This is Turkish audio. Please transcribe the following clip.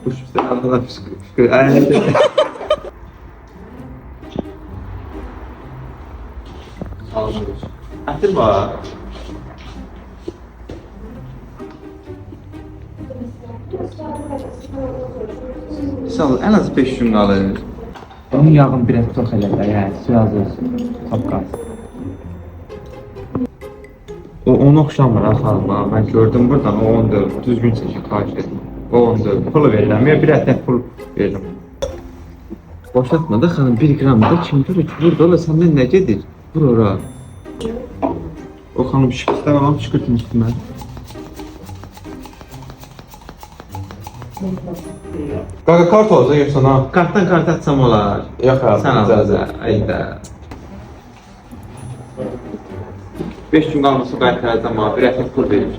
Kuş işte Allah'a şükür. Aynen. Ətir var. Sağ ol, en az 5 gün qalır. Onun yağın biraz çox elədir, yəni biraz olsun. Tapqaz. O ona oxşamır ha xanıma. Ben gördüm buradan o 14. Düzgün çekin xahiş edim. O 14. Pulu verirəm ya bir ətək pul veririm. Boşaltma da xanım 1 gram da kim görür ki burada ola senden ne gedir? Vur ora. O xanım şıkırtdan alam şıkırtın üstüme. Kanka kart olacak yoksa ha? Kartdan kart atsam olar. Yok abi. Sen al. Ayda. 5 gün qalmasa qaytaracağım ha. Bir ətək pul verir.